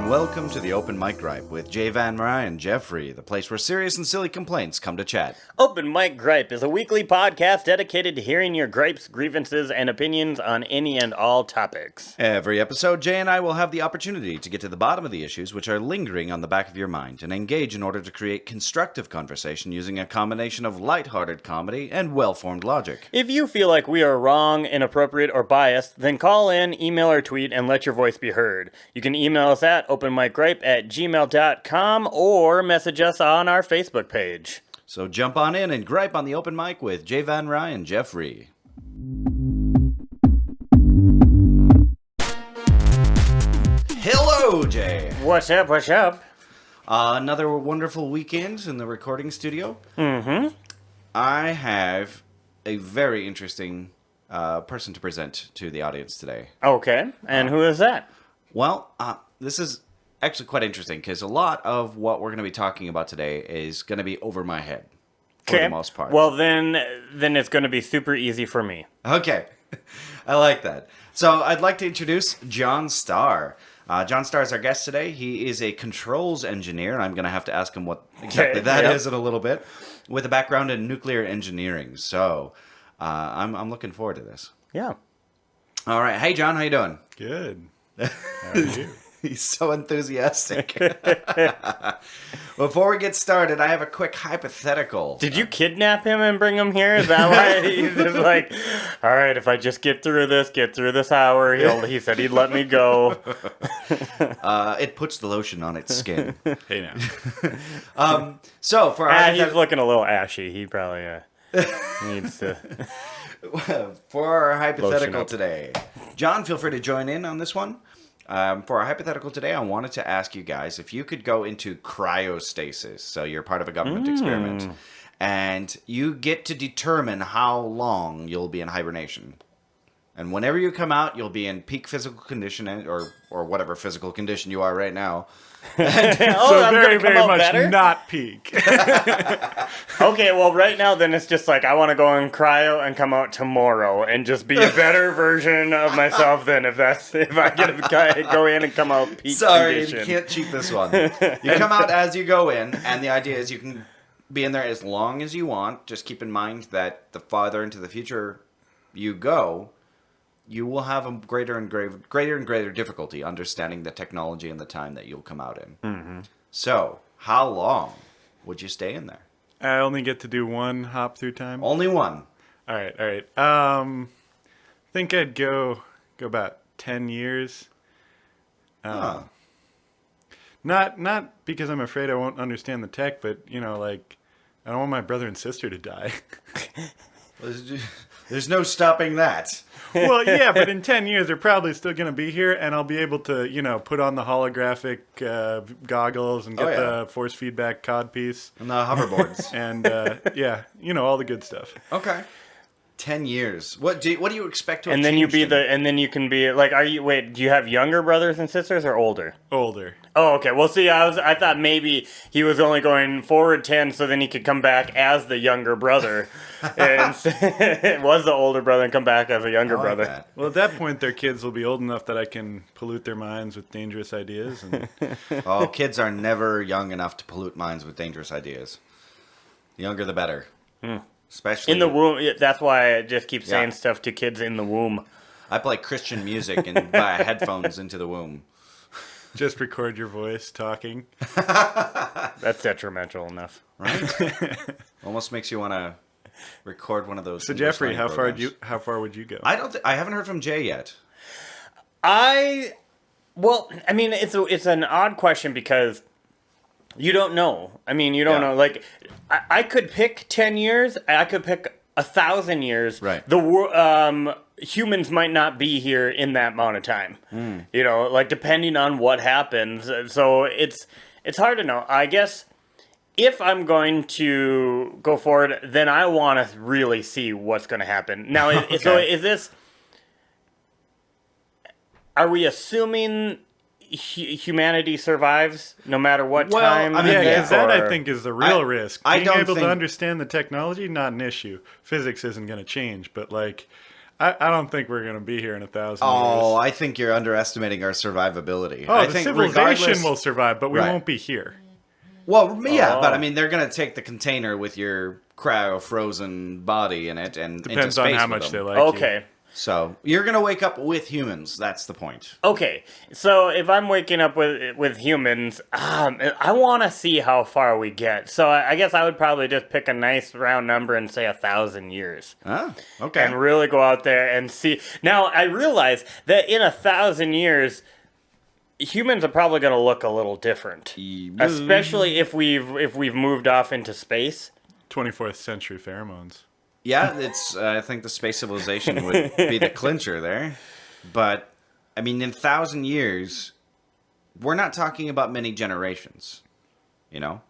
Welcome to the Open Mic Gripe with Jay Van Mariah and Jeffrey, the place where serious and silly complaints come to chat. Open Mic Gripe is a weekly podcast dedicated to hearing your gripes, grievances, and opinions on any and all topics. Every episode, Jay and I will have the opportunity to get to the bottom of the issues which are lingering on the back of your mind and engage in order to create constructive conversation using a combination of lighthearted comedy and well-formed logic. If you feel like we are wrong, inappropriate, or biased, then call in, email, or tweet and let your voice be heard. You can email us at openmicgripe@gmail.com or message us on our Facebook page. So jump on in and gripe on the open mic with Jay Van Rye and Jeffrey. Hello, Jay. What's up, what's up? Another wonderful weekend in the recording studio. Mm-hmm. I have a very interesting person to present to the audience today. Okay, and who is that? Well, this is actually quite interesting because a lot of what we're going to be talking about today is going to be over my head for the most part. Well, then it's going to be super easy for me. Okay. I like that. So I'd like to introduce Jon Starr. Jon Starr is our guest today. He is a controls engineer, and I'm going to have to ask him what exactly that is in a little bit, with a background in nuclear engineering. So I'm looking forward to this. Yeah. All right. Hey, John, how you doing? Good. How are you? He's so enthusiastic. Before we get started, I have a quick hypothetical. Did you kidnap him and bring him here? Is that why he's just like, all right, if I just get through this hour, he said he'd let me go. It puts the lotion on its skin. Hey now. So for our he's looking a little ashy. He probably needs to. For our hypothetical today, John, feel free to join in on this one. For our hypothetical today, I wanted to ask you guys if you could go into cryostasis. So you're part of a government experiment, and you get to determine how long you'll be in hibernation. And whenever you come out, you'll be in peak physical condition, or whatever physical condition you are right now. So very much better? Not peak. Okay, well, right now, then it's just like, I want to go in cryo and come out tomorrow and just be a better version of myself than if I get to go in and come out peak condition. You can't cheat this one. You come out as you go in, and the idea is you can be in there as long as you want. Just keep in mind that the farther into the future you go, you will have a greater and greater difficulty understanding the technology and the time that you'll come out in. Mm-hmm. So, how long would you stay in there? I only get to do one hop through time? Only one. All right. I think I'd go about 10 years. Not because I'm afraid I won't understand the tech, but, I don't want my brother and sister to die. There's no stopping that. Well, yeah, but in 10 years, they're probably still going to be here, and I'll be able to, put on the holographic goggles and get the force feedback codpiece. And the hoverboards. And, all the good stuff. Okay. 10 years. What do you expect to have and then you can be like, do you have younger brothers and sisters or older? Older. Oh, okay. Well, see, I thought maybe he was only going forward 10 so then he could come back as the younger brother. And it was the older brother and come back as a younger brother. That. Well, at that point, their kids will be old enough that I can pollute their minds with dangerous ideas. And... Oh, kids are never young enough to pollute minds with dangerous ideas. The younger, the better. Especially in the womb. That's why I just keep saying stuff to kids in the womb. I play Christian music and buy headphones into the womb. Just record your voice talking. That's detrimental enough, right? Almost makes you want to record one of those. So Jeffrey, how far would you go? I haven't heard from Jay yet. It's an odd question because you don't know. You don't know. Like, I could pick 10 years. I could pick 1,000 years. Right. Humans might not be here in that amount of time. Depending on what happens. So it's hard to know. I guess if I'm going to go forward, then I want to really see what's going to happen. Now, Okay. So is this... are we assuming humanity survives no matter what Well, time? I mean, Because that, I or- think, is the real risk. I Being don't able think- to understand the technology, not an issue. Physics isn't going to change, but, like, I don't think we're going to be here in 1,000 Oh, years. I think you're underestimating our survivability. Oh, I the think civilization regardless- will survive, but we Right. won't be here. Well, yeah, but Oh. I mean, they're going to take the container with your cryo-frozen body in it and into Depends on space how with much them. they like you. Okay. So you're going to wake up with humans. That's the point. Okay, so if I'm waking up with humans, I want to see how far we get. So I guess I would probably just pick a nice round number and say 1,000 years, Ah, okay. and really go out there and see. Now I realize that in 1,000 years, humans are probably going to look a little different, especially if we've moved off into space. 24th century pheromones. Yeah, it's. I think the space civilization would be the clincher there, but I mean, in 1,000 years, we're not talking about many generations, you know,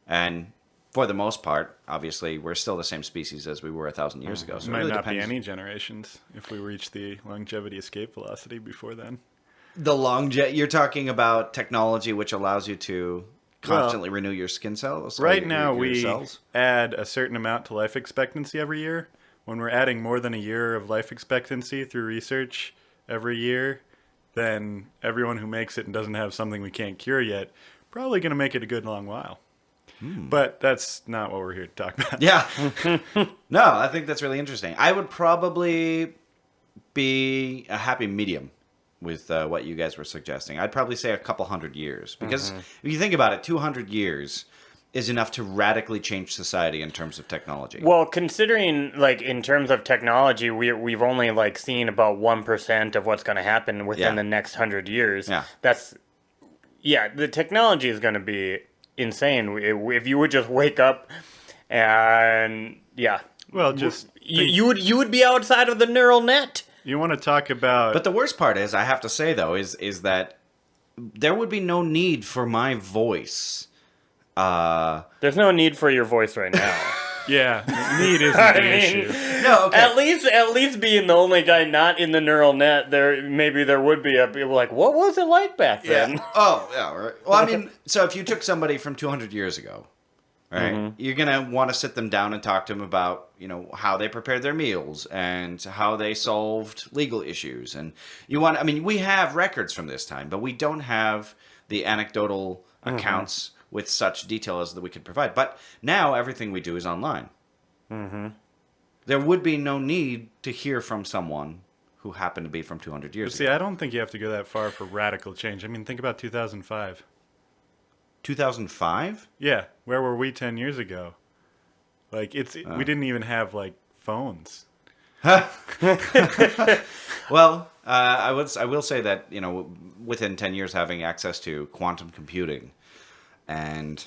and for the most part, obviously, we're still the same species as we were 1,000 years ago. So it Might really not depends. be any generations if we reach the longevity escape velocity before then. The you're talking about technology which allows you to constantly renew your skin cells. or Right your- now, your we cells? add a certain amount to life expectancy every year. When we're adding more than a year of life expectancy through research every year, then everyone who makes it and doesn't have something we can't cure yet, probably going to make it a good long while. But that's not what we're here to talk about. Yeah. No, I think that's really interesting. I would probably be a happy medium with what you guys were suggesting. I'd probably say a couple hundred years. Because if you think about it, 200 years is enough to radically change society in terms of technology. Well, considering like in terms of technology, we've only like seen about 1% of what's going to happen within Yeah. the next 100 years. Yeah. The technology is going to be insane if you would just wake up and Well, just you would be outside of the neural net. you want to talk about But the worst part is, I have to say though, is that there would be no need for my voice. There's no need for your voice right now. yeah, need isn't I the mean, issue. No, okay. At least being the only guy not in the neural net, maybe there would be people like, what was it like back then? Yeah. Oh, yeah. Right. Well, I mean, so if you took somebody from 200 years ago, right, you're gonna want to sit them down and talk to them about, how they prepared their meals and how they solved legal issues, and I mean, we have records from this time, but we don't have the anecdotal accounts with such detail as that we could provide. But now everything we do is online. There would be no need to hear from someone who happened to be from 200 years See, ago. I don't think you have to go that far for radical change. I mean, think about 2005. 2005? Yeah, where were we 10 years ago? Like, we didn't even have, like, phones. Well, I will say that within 10 years, having access to quantum computing and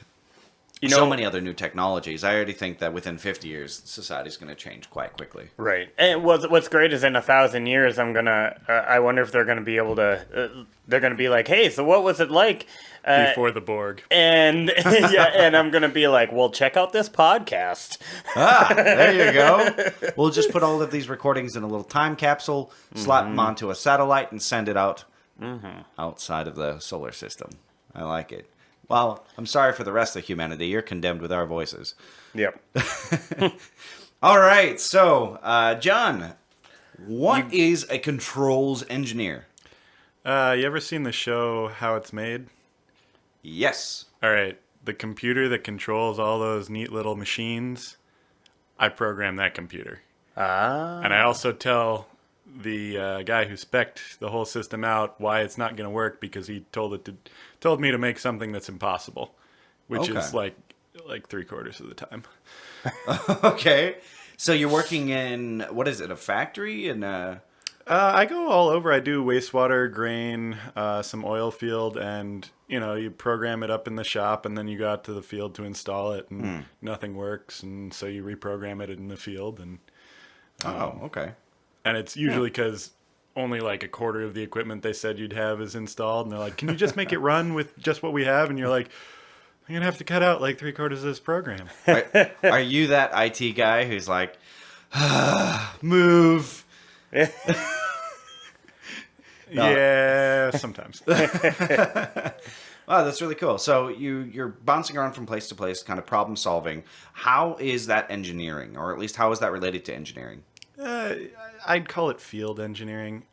so many other new technologies, I already think that within 50 years, society's going to change quite quickly. Right. And what's great is in 1,000 years, I wonder if they're gonna be able to. They're gonna be like, hey, so what was it like Before the Borg. And and I'm gonna be like, well, check out this podcast. There you go. We'll just put all of these recordings in a little time capsule, slot them onto a satellite, and send it out outside of the solar system. I like it. Well, I'm sorry for the rest of humanity. You're condemned with our voices. Yep. All right. So, John, what is a controls engineer? You ever seen the show How It's Made? Yes. All right. The computer that controls all those neat little machines, I program that computer. And I also tell the guy who spec'd the whole system out why it's not going to work because he told me to make something that's impossible, which is like 3/4 of the time. Okay. So you're working in, what is it, a factory? I go all over. I do wastewater, grain, some oil field, and you program it up in the shop, and then you go out to the field to install it, and nothing works, and so you reprogram it in the field, and okay. and it's usually because only like 1/4 of the equipment they said you'd have is installed, and they're like, "Can you just make it run with just what we have?" And you're like, "I'm gonna have to cut out like 3/4 of this program." Are you that IT guy who's like, move? Yeah, sometimes. Wow, that's really cool. So you're bouncing around from place to place, kind of problem solving. How is that engineering, or at least how is that related to engineering? Uh, I'd call it field engineering.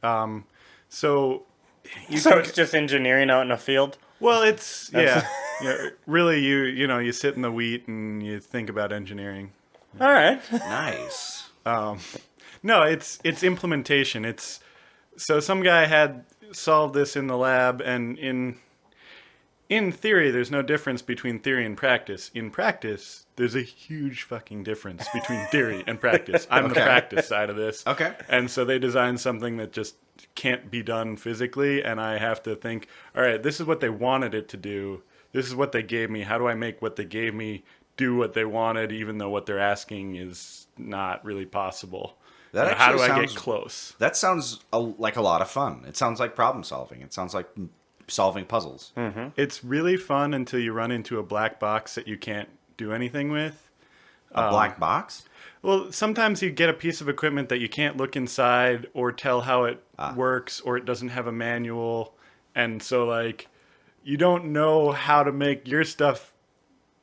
So So it's just engineering out in a field? well, it's really you sit in the wheat and you think about engineering. All right. Nice. No, it's implementation. It's so some guy had solved this in the lab, and in theory, there's no difference between theory and practice. In practice, there's a huge fucking difference between theory and practice. I'm the practice side of this. Okay. And so they designed something that just can't be done physically, and I have to think, all right, this is what they wanted it to do. This is what they gave me. How do I make what they gave me do what they wanted, even though what they're asking is not really possible? That How do actually I get sounds- close? That sounds like a lot of fun. It sounds like problem solving. It sounds like solving puzzles. It's really fun until you run into a black box that you can't do anything with. A black box? Well, sometimes you get a piece of equipment that you can't look inside or tell how it works, or it doesn't have a manual. And so, like, you don't know how to make your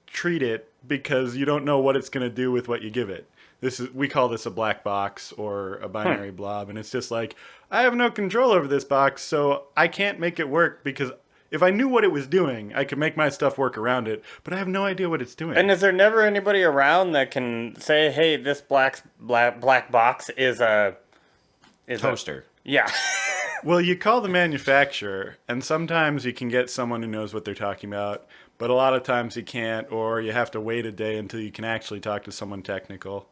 treat it because you don't know what it's going to do with what you give it. We call this a black box or a binary blob, and it's just like, I have no control over this box, so I can't make it work, because if I knew what it was doing, I could make my stuff work around it, but I have no idea what it's doing. And is there never anybody around that can say, hey, this black box is a Toaster. Yeah. Well, you call the manufacturer, and sometimes you can get someone who knows what they're talking about, but a lot of times you can't, or you have to wait a day until you can actually talk to someone technical.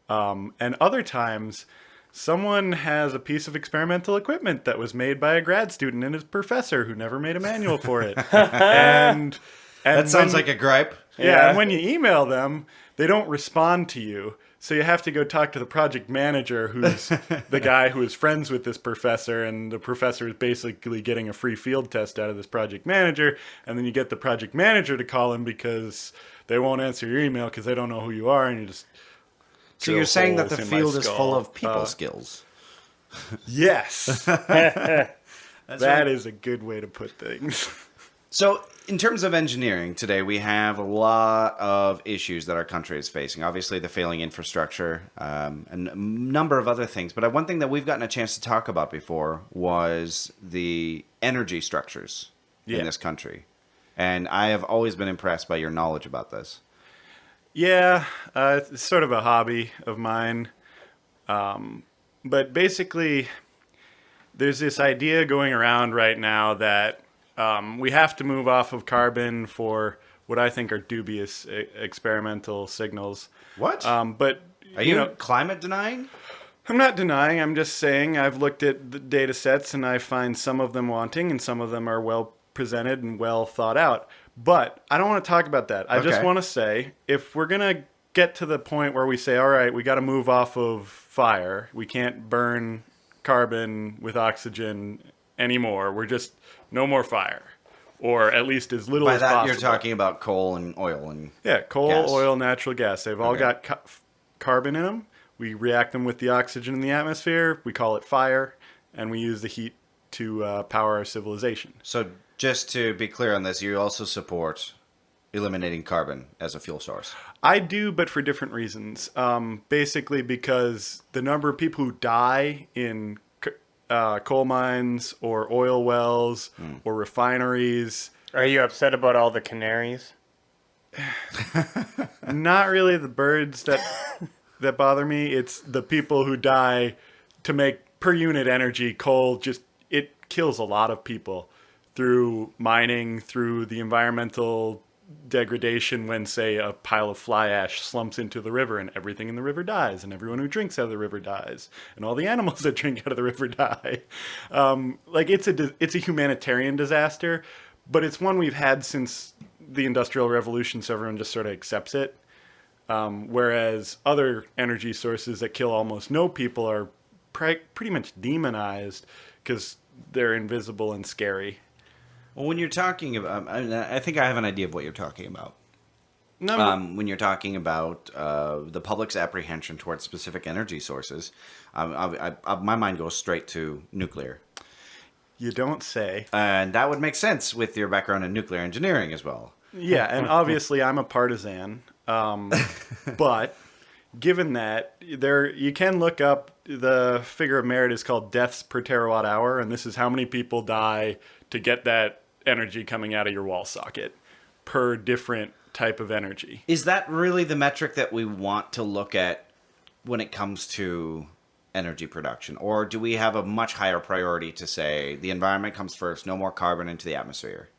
And other times, someone has a piece of experimental equipment that was made by a grad student and his professor who never made a manual for it. and That sounds like a gripe. Yeah, and when you email them, they don't respond to you. So you have to go talk to the project manager, who's the guy who is friends with this professor, and the professor is basically getting a free field test out of this project manager, and then you get the project manager to call him because they won't answer your email because they don't know who you are, and you just... So you're saying that the holes in my field is full skull. of people skills. Yes. That's That is a good way to put things. So, in terms of engineering, today we have a lot of issues that our country is facing. Obviously, the failing infrastructure, and a number of other things. But one thing that we've gotten a chance to talk about before was the energy structures in this country. And I have always been impressed by your knowledge about this. Yeah, it's sort of a hobby of mine. But basically, there's this idea going around right now that we have to move off of carbon for what I think are dubious experimental signals. What? But Are you climate denying? I'm not denying. I'm just saying I've looked at the data sets and I find some of them wanting and some of them are well presented and well thought out. But I don't want to talk about that. I just want to say, if we're going to get to the point where we say, all right, we got to move off of fire, we can't burn carbon with oxygen anymore. We're just no more fire, or at least as little as possible. By that, you're talking about coal and oil and coal, gas. oil, natural gas. They've all got carbon in them. We react them with the oxygen in the atmosphere. We call it fire, and we use the heat to power our civilization. So just to be clear on this, you also support eliminating carbon as a fuel source. I do, but for different reasons. Basically because the number of people who die in coal mines or oil wells or refineries. Are you upset about all the canaries? Not really the birds that bother me. It's the people who die to make per unit energy. Coal it kills a lot of people through mining, through the environmental degradation when, say, a pile of fly ash slumps into the river and everything in the river dies and everyone who drinks out of the river dies and all the animals that drink out of the river die. It's a humanitarian disaster, but it's one we've had since the Industrial Revolution, so everyone just sort of accepts it. Whereas other energy sources that kill almost no people are pretty much demonized because they're invisible and scary. Well, when you're talking about, I think I have an idea of what you're talking about. No, when you're talking about the public's apprehension towards specific energy sources, my mind goes straight to nuclear. You don't say. And that would make sense with your background in nuclear engineering as well. Yeah, and obviously I'm a partisan. But given that, you can look up the figure of merit is called deaths per terawatt hour, and this is how many people die to get that energy coming out of your wall socket per different type of energy. Is that really the metric that we want to look at when it comes to energy production? Or do we have a much higher priority to say the environment comes first, no more carbon into the atmosphere?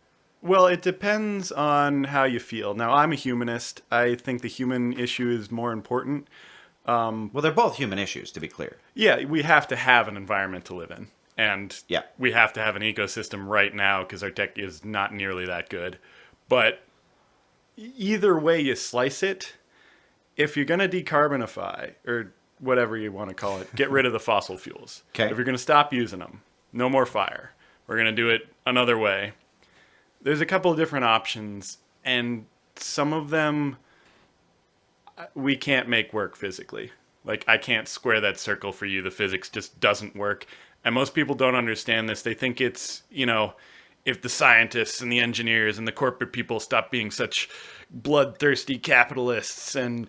Well, it depends on how you feel. Now, I'm a humanist. I think the human issue is more important. Well, they're both human issues, to be clear. Yeah, we have to have an environment to live in. And Yeah. we have to have an ecosystem right now because our tech is not nearly that good. But either way you slice it, if you're going to decarbonify, or whatever you want to call it, get rid of the fossil fuels. Okay. If you're going to stop using them, no more fire. We're going to do it another way. There's a couple of different options, and some of them we can't make work physically. Like, I can't square that circle for you. The physics just doesn't work. And most people don't understand this. They think it's, if the scientists and the engineers and the corporate people stop being such bloodthirsty capitalists and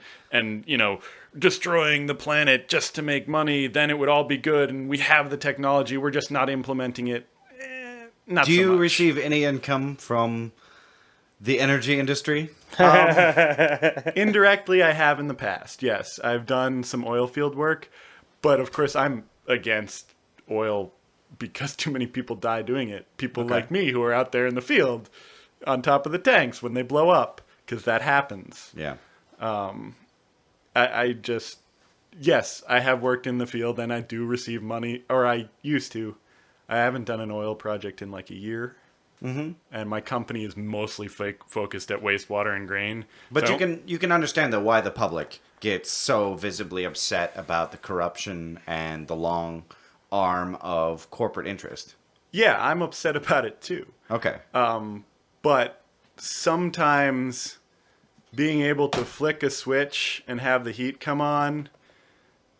destroying the planet just to make money, then it would all be good. And we have the technology. We're just not implementing it. Not Do you so much. receive any income from the energy industry? Indirectly, I have in the past. Yes, I've done some oil field work, but of course, I'm against oil because too many people die doing it. People like me who are out there in the field on top of the tanks when they blow up, because that happens. Yeah. Yes, I have worked in the field and I do receive money, or I used to. I haven't done an oil project in like a year. Mm-hmm. And my company is mostly focused at wastewater and grain. But So- you can understand, though, why the public gets so visibly upset about the corruption and the long arm of corporate interest. Yeah, I'm upset about it too. Okay. But sometimes being able to flick a switch and have the heat come on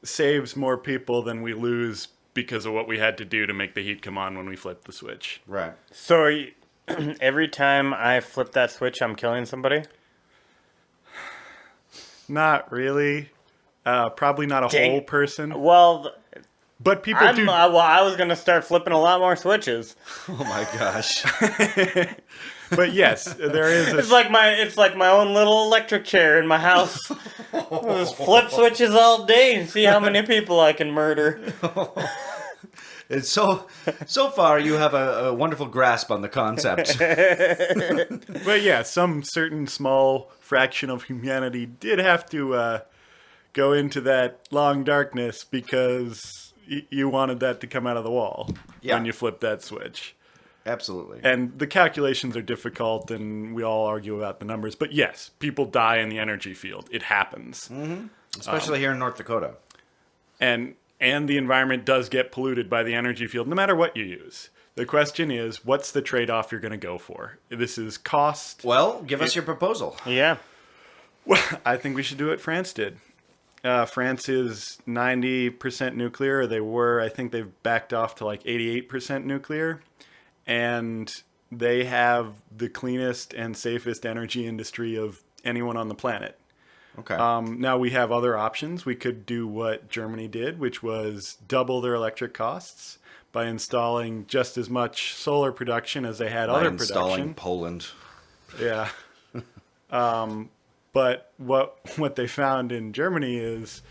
saves more people than we lose because of what we had to do to make the heat come on when we flipped the switch. Right. So every time I flip that switch, I'm killing somebody? Not really. Probably not a Dang. whole person. Well, But people do. I was going to start flipping a lot more switches. Oh my gosh. But yes, there is a... It's like my own little electric chair in my house. Just flip switches all day and see how many people I can murder. It's so far you have a wonderful grasp on the concept. But yeah, some certain small fraction of humanity did have to go into that long darkness because you wanted that to come out of the wall when you flip that switch. Absolutely. And the calculations are difficult, and we all argue about the numbers. But yes, people die in the energy field. It happens. Mm-hmm. Especially here in North Dakota. And the environment does get polluted by the energy field, no matter what you use. The question is, what's the trade-off you're going to go for? This is cost. Well, give us your proposal. Yeah. Well, I think we should do what France did. France is 90% nuclear. They were, I think they've backed off to like 88% nuclear. And they have the cleanest and safest energy industry of anyone on the planet. Okay. Now we have other options. We could do what Germany did, which was double their electric costs by installing just as much solar production as they had By other installing production. Poland. Yeah. But what they found in Germany is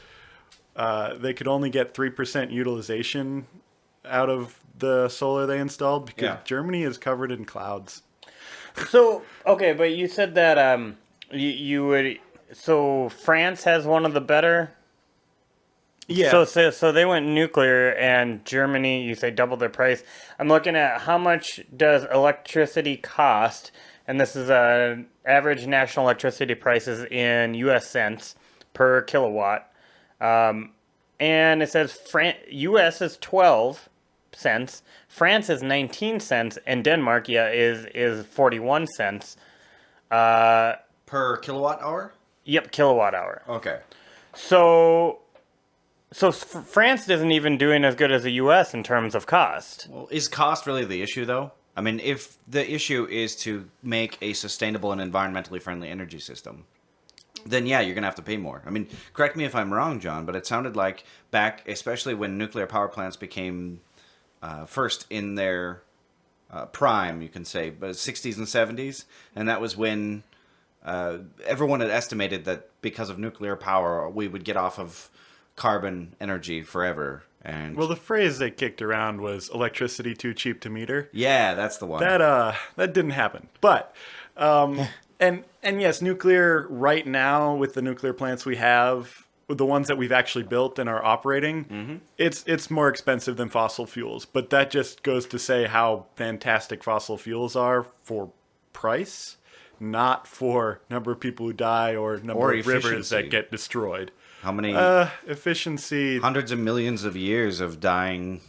they could only get 3% utilization out of the solar they installed because Germany is covered in clouds. So, okay, but you said that you would... So France has one of the better... Yeah. So they went nuclear, and Germany, you say double their price. I'm looking at how much does electricity cost, and this is average national electricity prices in U.S. cents per kilowatt. And it says U.S. is 12 cents, France is 19 cents, and Denmark, is 41 cents. Per kilowatt hour? Yep, kilowatt hour. Okay. So So France isn't even doing as good as the U.S. in terms of cost. Well, is cost really the issue, though? I mean, if the issue is to make a sustainable and environmentally friendly energy system, then yeah, you're going to have to pay more. I mean, correct me if I'm wrong, John, but it sounded like back, especially when nuclear power plants became first in their prime, you can say, but 60s and 70s, and that was when everyone had estimated that because of nuclear power, we would get off of carbon energy forever. And Well, the phrase they kicked around was electricity too cheap to meter. yeah, that's the one. That didn't happen. But and yes, nuclear right now with the nuclear plants we have, with the ones that we've actually built and are operating, it's more expensive than fossil fuels. But that just goes to say how fantastic fossil fuels are for price, not for number of people who die or number of rivers that get destroyed. How many efficiency? hundreds of millions of years of dying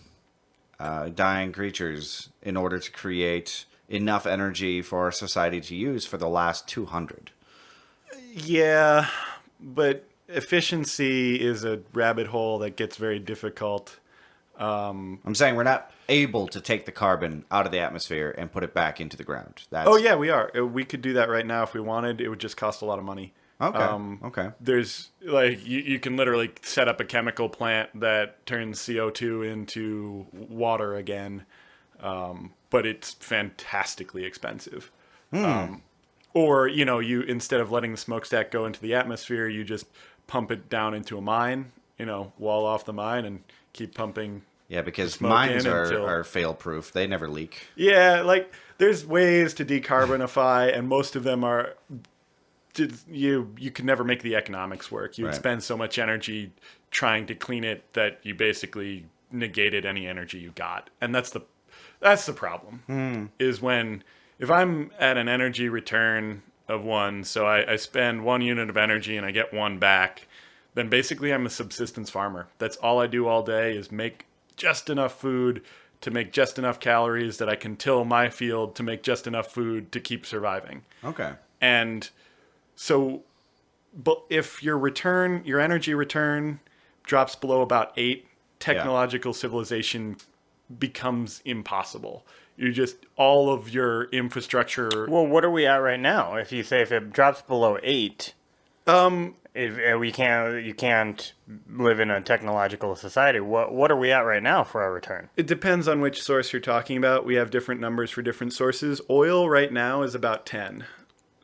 creatures in order to create enough energy for our society to use for the last 200. Yeah, but efficiency is a rabbit hole that gets very difficult. I'm saying we're not able to take the carbon out of the atmosphere and put it back into the ground. Oh yeah, we are. We could do that right now if we wanted. It would just cost a lot of money. Okay. There's like you can literally set up a chemical plant that turns CO2 into water again, but it's fantastically expensive. Or you instead of letting the smokestack go into the atmosphere, you just pump it down into a mine. Wall off the mine and keep pumping. Yeah, because smoke mines in are, until- are fail-proof. They never leak. Yeah, like there's ways to decarbonify, and most of them are. You could never make the economics work. You'd Right. spend so much energy trying to clean it that you basically negated any energy you got, and that's the problem. Is when if I'm at an energy return of 1, so I spend 1 unit of energy and I get 1 back, then basically I'm a subsistence farmer. That's all I do all day is make just enough food to make just enough calories that I can till my field to make just enough food to keep surviving. Okay. And so, but if your energy return drops below about 8, technological civilization becomes impossible. All of your infrastructure. Well, what are we at right now? If it drops below 8, you can't live in a technological society. What are we at right now for our return? It depends on which source you're talking about. We have different numbers for different sources. Oil right now is about 10.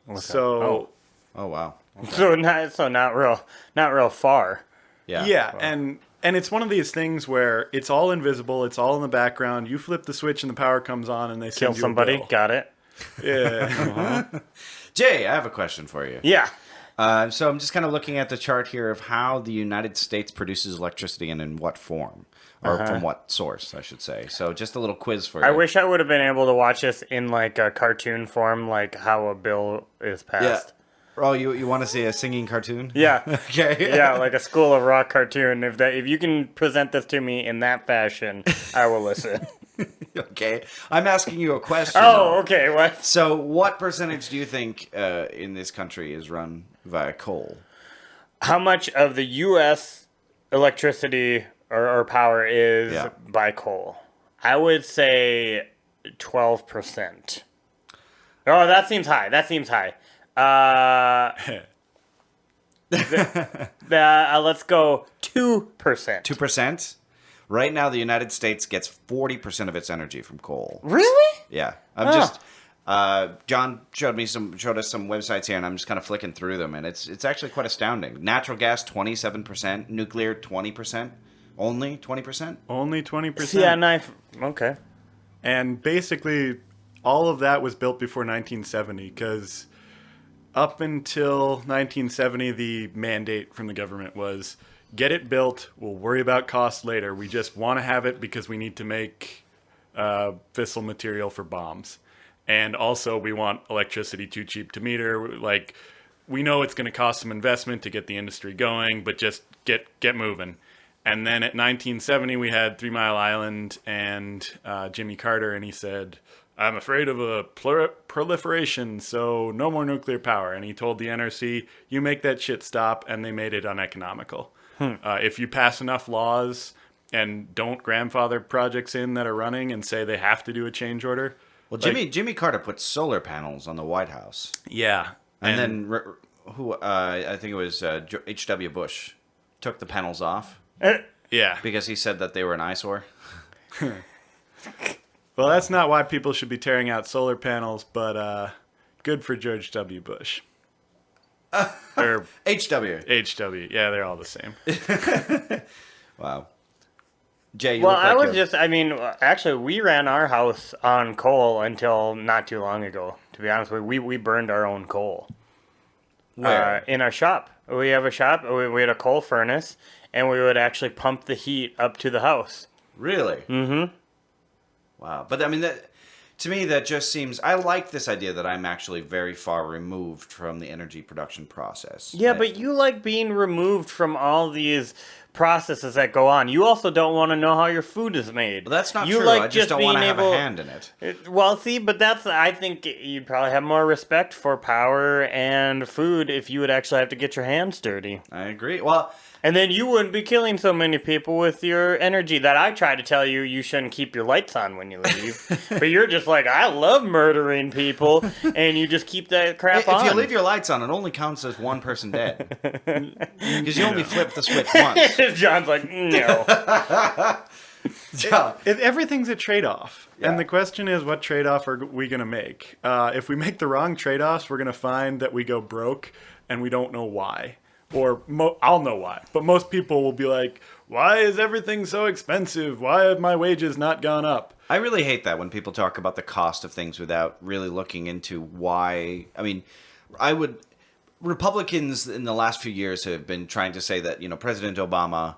Okay. So. Oh wow. Okay. So not real far. Yeah. Yeah, and it's one of these things where it's all invisible, it's all in the background. You flip the switch and the power comes on, and they Kill send you somebody. a bill. Got it. Yeah. Jay, I have a question for you. Yeah. So I'm just kind of looking at the chart here of how the United States produces electricity and in what form, or from what source, I should say. So just a little quiz for you. I wish I would have been able to watch this in like a cartoon form, like how a bill is Yeah. passed. Oh, you want to see a singing cartoon? Yeah. Okay. Yeah, like a School of Rock cartoon. If you can present this to me in that fashion, I will listen. Okay. I'm asking you a question. Oh, okay. What? So what percentage do you think in this country is run via coal? How much of the U.S. electricity or power is by coal? I would say 12%. Oh, that seems high. Let's go 2%. 2%? Right now, the United States gets 40% of its energy from coal. Really? Yeah. I'm just... John showed us some websites here, and I'm just kind of flicking through them, and it's actually quite astounding. Natural gas, 27%. Nuclear, 20%. Only 20%? Only 20%. Yeah, okay. And basically, all of that was built before 1970, because up until 1970, the mandate from the government was, get it built, we'll worry about costs later. We just want to have it because we need to make fissile material for bombs. And also, we want electricity too cheap to meter. Like, we know it's going to cost some investment to get the industry going, but just get moving. And then at 1970, we had 3 Mile Island and Jimmy Carter, and he said, I'm afraid of a proliferation, so no more nuclear power. And he told the NRC, you make that shit stop, and they made it uneconomical. If you pass enough laws and don't grandfather projects in that are running and say they have to do a change order. Well, Jimmy Carter put solar panels on the White House. Yeah. And then I think it was H.W. Bush took the panels off. Yeah. Because he said that they were an eyesore. Well, that's not why people should be tearing out solar panels, but good for George W. Bush. Or H.W. H.W. Yeah, they're all the same. Wow. Jay, actually, we ran our house on coal until not too long ago. To be honest with you, we burned our own coal. Where? In our shop. We have a shop. We had a coal furnace, and we would actually pump the heat up to the house. Really? Mm-hmm. Wow. But I mean, to me, that just seems... I like this idea that I'm actually very far removed from the energy production process. Yeah, but you like being removed from all these processes that go on. You also don't want to know how your food is made. Well, that's not you true. Like I just don't want to have a hand in it. Well, see, but I think you'd probably have more respect for power and food if you would actually have to get your hands dirty. I agree. Well... And then you wouldn't be killing so many people with your energy that I try to tell you shouldn't keep your lights on when you leave. But you're just like, I love murdering people, and you just keep that crap on. If you leave your lights on, it only counts as one person dead. Because you only flip the switch once. John's like, no. Everything's a trade-off. Yeah. And the question is, what trade-off are we going to make? If we make the wrong trade-offs, we're going to find that we go broke, and we don't know why. Or I'll know why. But most people will be like, why is everything so expensive? Why have my wages not gone up? I really hate that when people talk about the cost of things without really looking into why. I mean, Republicans in the last few years have been trying to say that, President Obama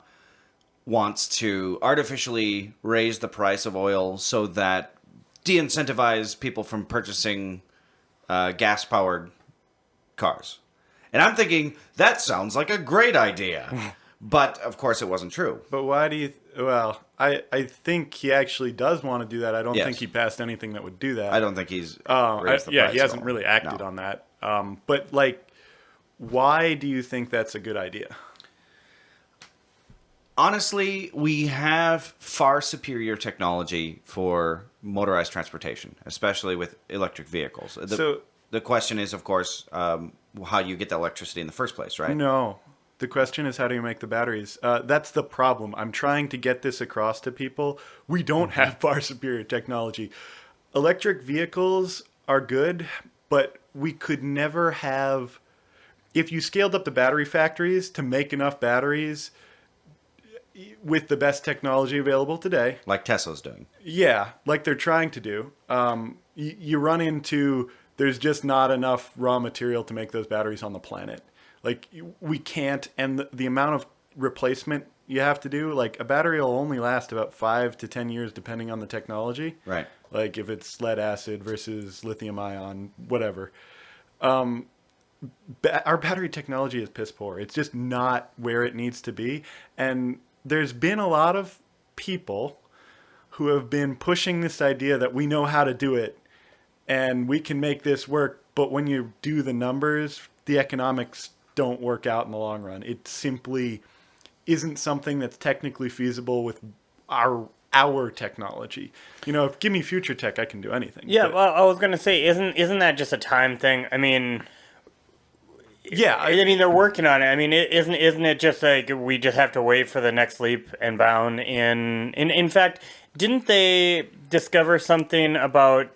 wants to artificially raise the price of oil so that de-incentivize people from purchasing gas-powered cars. And I'm thinking, that sounds like a great idea. But, of course, it wasn't true. But why do you... I think he actually does want to do that. I don't think he passed anything that would do that. I don't think he's raised the price he hasn't really acted on that. But, why do you think that's a good idea? Honestly, we have far superior technology for motorized transportation, especially with electric vehicles. The question is, of course, how you get the electricity in the first place, right? No. The question is, how do you make the batteries? That's the problem. I'm trying to get this across to people. We don't have far superior technology. Electric vehicles are good, but we could never have... If you scaled up the battery factories to make enough batteries with the best technology available today... Like Tesla's doing. Yeah, like they're trying to do. You run into... There's just not enough raw material to make those batteries on the planet. We can't, and the amount of replacement you have to do, a battery will only last about 5 to 10 years depending on the technology. Right. If it's lead acid versus lithium ion, whatever. Our battery technology is piss poor. It's just not where it needs to be. And there's been a lot of people who have been pushing this idea that we know how to do it and we can make this work, but when you do the numbers, the economics don't work out in the long run. It simply isn't something that's technically feasible with our technology. If give me future tech, I can do anything. Yeah, well, I was gonna say, isn't that just a time thing? I mean, yeah, I mean they're working on it. I mean, isn't it just like we just have to wait for the next leap and bound? In fact, didn't they discover something about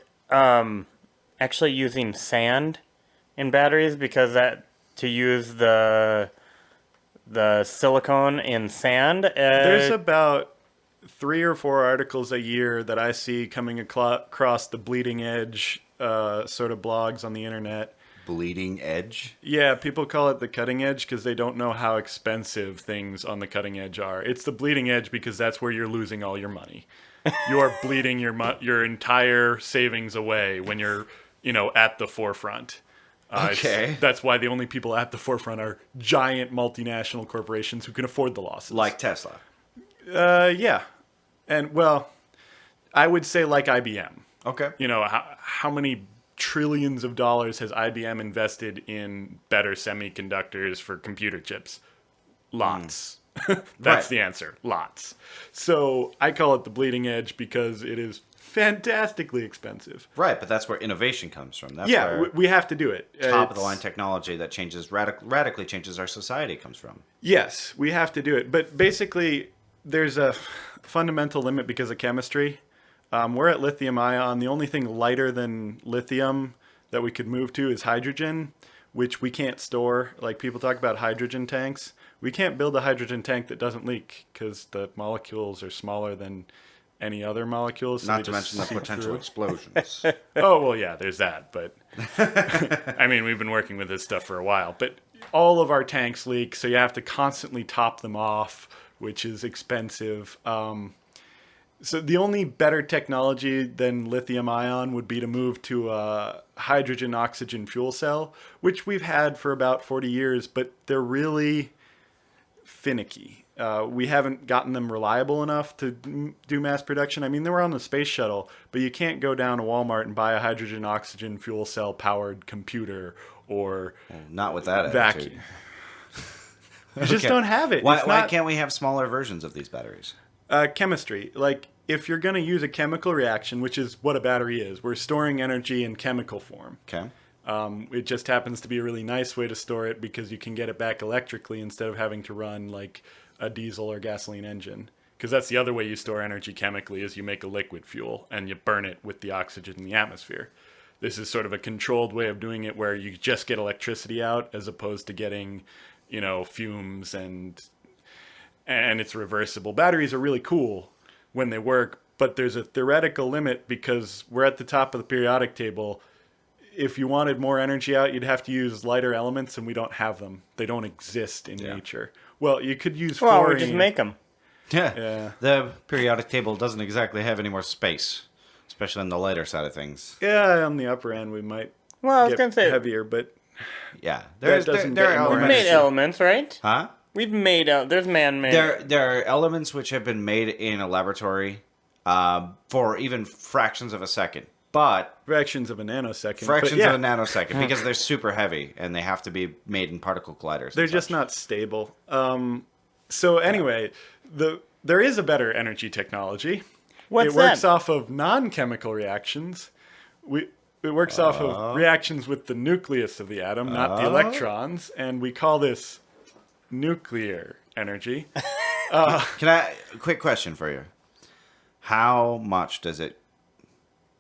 actually using sand in batteries, because to use the silicone in sand. There's about 3 or 4 articles a year that I see coming across the bleeding edge sort of blogs on the internet. Bleeding edge? Yeah, people call it the cutting edge because they don't know how expensive things on the cutting edge are. It's the bleeding edge because that's where you're losing all your money. You're bleeding your entire savings away when you're, at the forefront. Okay. That's why the only people at the forefront are giant multinational corporations who can afford the losses. Like Tesla. Yeah. And, I would say like IBM. Okay. You know, how many trillions of dollars has IBM invested in better semiconductors for computer chips? Lots. That's the answer. Lots. So I call it the bleeding edge because it is fantastically expensive. Right, but that's where innovation comes from. That's Yeah, where we have to do it. top of the line technology that changes radically changes our society comes from. Yes, we have to do it. But basically, there's a fundamental limit because of chemistry. We're at lithium ion. The only thing lighter than lithium that we could move to is hydrogen, which we can't store. Like people talk about hydrogen tanks. We can't build a hydrogen tank that doesn't leak because the molecules are smaller than any other molecules. So Not to mention the potential explosions. Oh, well, yeah, there's that. But I mean, we've been working with this stuff for a while. But all of our tanks leak, so you have to constantly top them off, which is expensive. So the only better technology than lithium ion would be to move to a hydrogen oxygen fuel cell, which we've had for about 40 years, but they're really finicky. We haven't gotten them reliable enough to do mass production. I mean, they were on the space shuttle, but you can't go down to Walmart and buy a hydrogen oxygen fuel cell powered computer or Not with that vacuum. attitude. You just don't have it. Why can't we have smaller versions of these batteries? Chemistry. Like, if you're going to use a chemical reaction, which is what a battery is, we're storing energy in chemical form. Okay. It just happens to be a really nice way to store it because you can get it back electrically instead of having to run like a diesel or gasoline engine. Because that's the other way you store energy chemically is you make a liquid fuel and you burn it with the oxygen in the atmosphere. This is sort of a controlled way of doing it where you just get electricity out as opposed to getting, you know, fumes and it's reversible. Batteries are really cool when they work, but there's a theoretical limit because we're at the top of the periodic table. If you wanted more energy out, you'd have to use lighter elements, and we don't have them. They don't exist in nature. Well, you could use Well, fluorine. we just make them. Yeah. The periodic table doesn't exactly have any more space, especially on the lighter side of things. Yeah, on the upper end, we might Well, I was get going to say, heavier, but Yeah. doesn't there get are more we've made energy. elements, right? Huh? We've made, there's man-made. There are elements which have been made in a laboratory for even fractions of a second. But fractions of a nanosecond. fractions but yeah, of a nanosecond because they're super heavy and they have to be made in particle colliders. they're and just such. not stable. So anyway, there is a better energy technology. What's it works that? off of non-chemical reactions. It works off of reactions with the nucleus of the atom, not the electrons, and we call this nuclear energy. Quick question for you. How much does it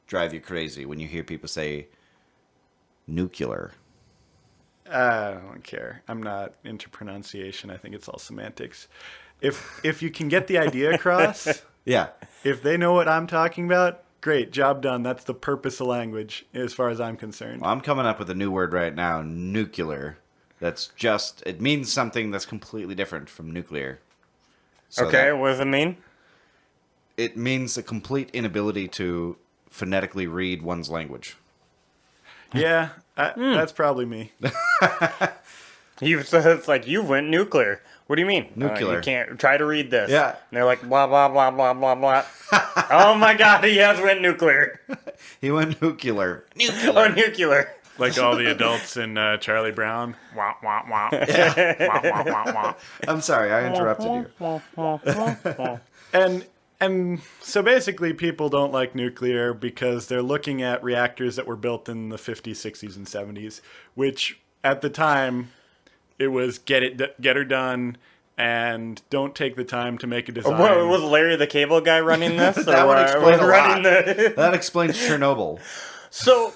drive you crazy when you hear people say nuclear? I don't care. I'm not into pronunciation. I think it's all semantics. If you can get the idea across, Yeah. if they know what I'm talking about, great, job done. That's the purpose of language, as far as I'm concerned. Well, I'm coming up with a new word right now, nuclear. It means something that's completely different from nuclear. So Okay, what does it mean? it means a complete inability to phonetically read one's language. Yeah, that's probably me. So it's like, you went nuclear. What do you mean? Nuclear. You can't try to read this. Yeah. And they're like, blah, blah, blah, blah, blah, blah. Oh my God, he has went nuclear. He went nuclear. Or nuclear. Like all the adults in Charlie Brown. Wah, wah, wah. Wah, wah, wah, wah. I'm sorry, I interrupted you. And so basically people don't like nuclear because they're looking at reactors that were built in the 50s, 60s, and 70s, which at the time it was get her done and don't take the time to make a design. What, was Larry the Cable Guy running this? That would explain a lot. The... That explains Chernobyl. So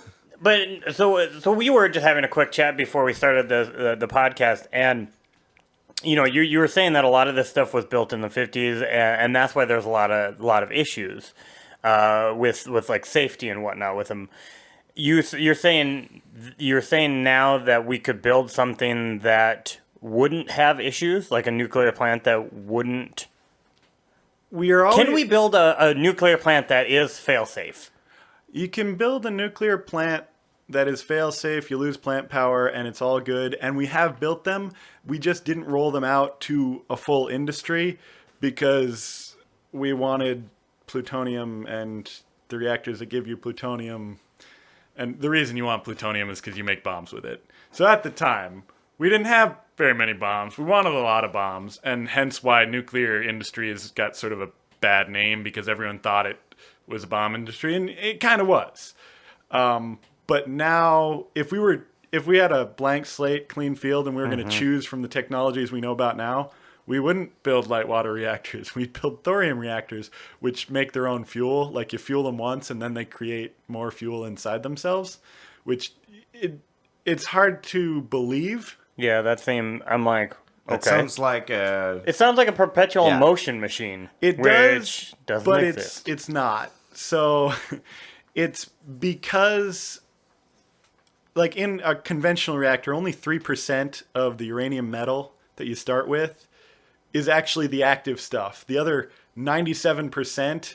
we were just having a quick chat before we started the podcast, and you know, you were saying that a lot of this stuff was built in the 50s, and that's why there's a lot of issues with like safety and whatnot with them. You're saying now that we could build something that wouldn't have issues, like a nuclear plant that wouldn't. Can we build a nuclear plant that is fail-safe? You can build a nuclear plant that is fail-safe, you lose plant power, and it's all good. And we have built them. We just didn't roll them out to a full industry because we wanted plutonium and the reactors that give you plutonium. And the reason you want plutonium is because you make bombs with it. So at the time, we didn't have very many bombs. We wanted a lot of bombs, and hence why nuclear industry has got sort of a bad name, because everyone thought it was a bomb industry, and it kind of was. But now, if we had a blank slate, clean field, and we were going to choose from the technologies we know about now, we wouldn't build light water reactors. We'd build thorium reactors, which make their own fuel. Like, you fuel them once, and then they create more fuel inside themselves, which it's hard to believe. Yeah, that seemed. I'm like, okay. It sounds like It sounds like a perpetual motion machine. It does, but exist. it's not. So it's because, like, in a conventional reactor, only 3% of the uranium metal that you start with is actually the active stuff. The other 97%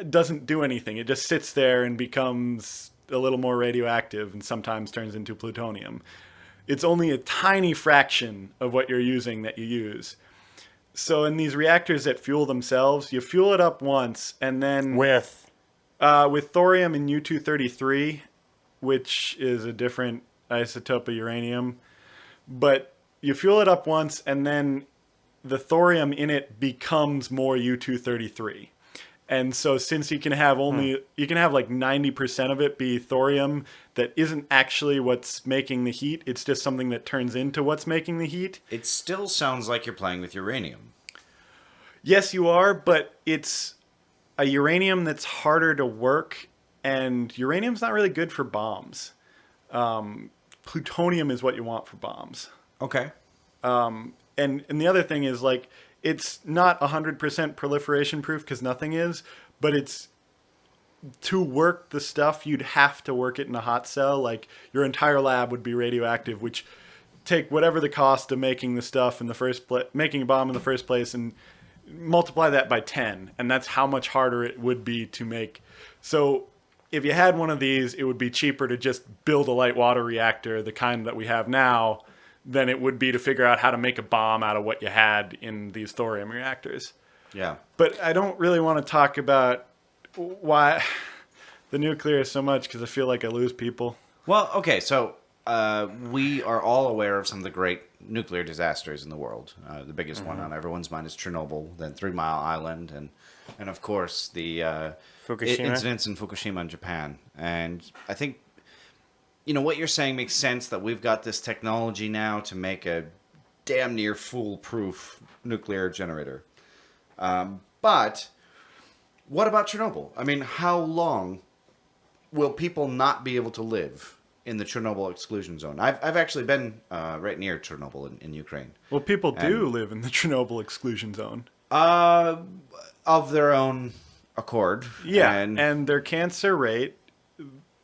doesn't do anything. It just sits there and becomes a little more radioactive and sometimes turns into plutonium. It's only a tiny fraction of what you're using that you use. So in these reactors that fuel themselves, you fuel it up once, and then with thorium and U-233, which is a different isotope of uranium, but you fuel it up once, and then the thorium in it becomes more U-233. And so since you can have like 90% of it be thorium that isn't actually what's making the heat, it's just something that turns into what's making the heat. it still sounds like you're playing with uranium. Yes, you are, but it's a uranium that's harder to work, and uranium's not really good for bombs. Plutonium is what you want for bombs. Okay. And the other thing is, like, it's not 100% proliferation proof, because nothing is, but it's, to work the stuff, you'd have to work it in a hot cell. Like, your entire lab would be radioactive, which take whatever the cost of making the stuff in the first place, making a bomb in the first place, and multiply that by 10, and that's how much harder it would be to make. So if you had one of these, it would be cheaper to just build a light water reactor, the kind that we have now, than it would be to figure out how to make a bomb out of what you had in these thorium reactors. Yeah. But I don't really want to talk about why the nuclear is so much, because I feel like I lose people. Well, okay, so we are all aware of some of the great nuclear disasters in the world. The biggest one on everyone's mind is Chernobyl, then 3 Mile Island, and of course the incidents in Fukushima in Japan. And I think, you know, what you're saying makes sense, that we've got this technology now to make a damn near foolproof nuclear generator. But what about Chernobyl? I mean, how long will people not be able to live in the Chernobyl exclusion zone? I've actually been right near Chernobyl in Ukraine. Well, people do live in the Chernobyl exclusion zone. Of their own accord. Yeah, and their cancer rate,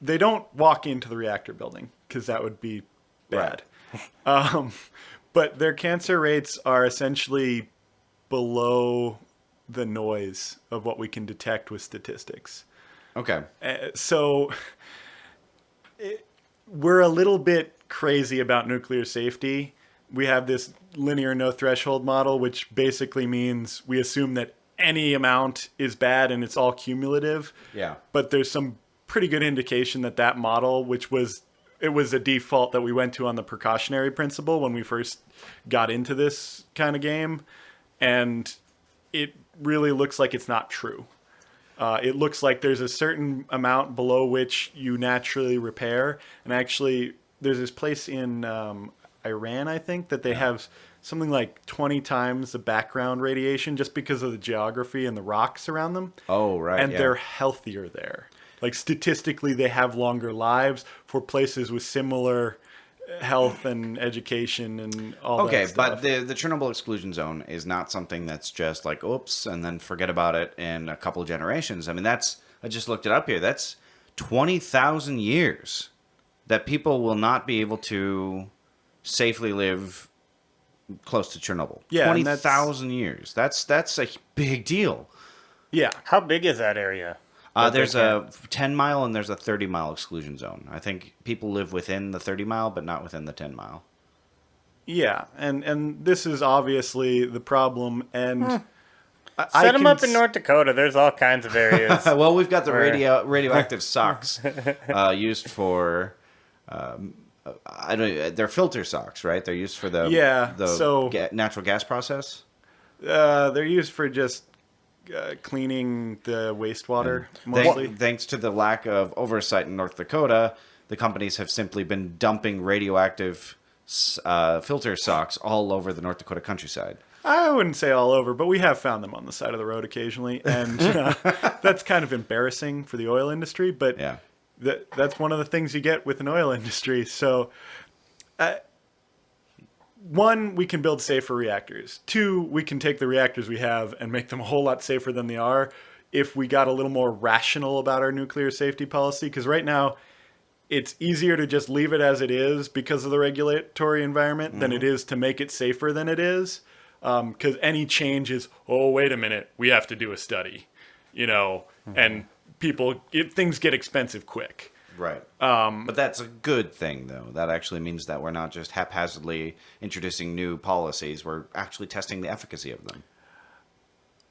they don't walk into the reactor building, because that would be bad. Right. But their cancer rates are essentially below the noise of what we can detect with statistics. Okay. So we're a little bit crazy about nuclear safety. We have this linear no threshold model, which basically means we assume that any amount is bad and it's all cumulative. Yeah. But there's some pretty good indication that model, which was a default that we went to on the precautionary principle when we first got into this kind of game, and it really looks like it's not true. It looks like there's a certain amount below which you naturally repair, and actually there's this place in Iran, I think, that they have something like 20 times the background radiation just because of the geography and the rocks around them. Oh, right. And they're healthier there. Like, statistically, they have longer lives for places with similar health and education and all that stuff. But the Chernobyl exclusion zone is not something that's just like, oops, and then forget about it in a couple of generations. I mean, I just looked it up here. That's 20,000 years that people will not be able to safely live close to Chernobyl. Yeah, 20,000 years. That's a big deal. Yeah. How big is that area? There's a 10-mile and there's a 30-mile exclusion zone. I think people live within the 30-mile, but not within the 10-mile. Yeah, and this is obviously the problem. And Set them up in North Dakota. There's all kinds of areas. Well, we've got the radioactive socks used for. I don't. They're filter socks, right? They're used for the natural gas process. They're used for just cleaning the wastewater mostly. Thanks to the lack of oversight in North Dakota, the companies have simply been dumping radioactive filter socks all over the North Dakota countryside. I wouldn't say all over, but we have found them on the side of the road occasionally, and that's kind of embarrassing for the oil industry. But that's one of the things you get with an oil industry. So, one, we can build safer reactors. Two, we can take the reactors we have and make them a whole lot safer than they are if we got a little more rational about our nuclear safety policy. Because right now, it's easier to just leave it as it is because of the regulatory environment than it is to make it safer than it is. Because any change is, oh, wait a minute, we have to do a study, and things get expensive quick. Right. But that's a good thing, though. That actually means that we're not just haphazardly introducing new policies. We're actually testing the efficacy of them.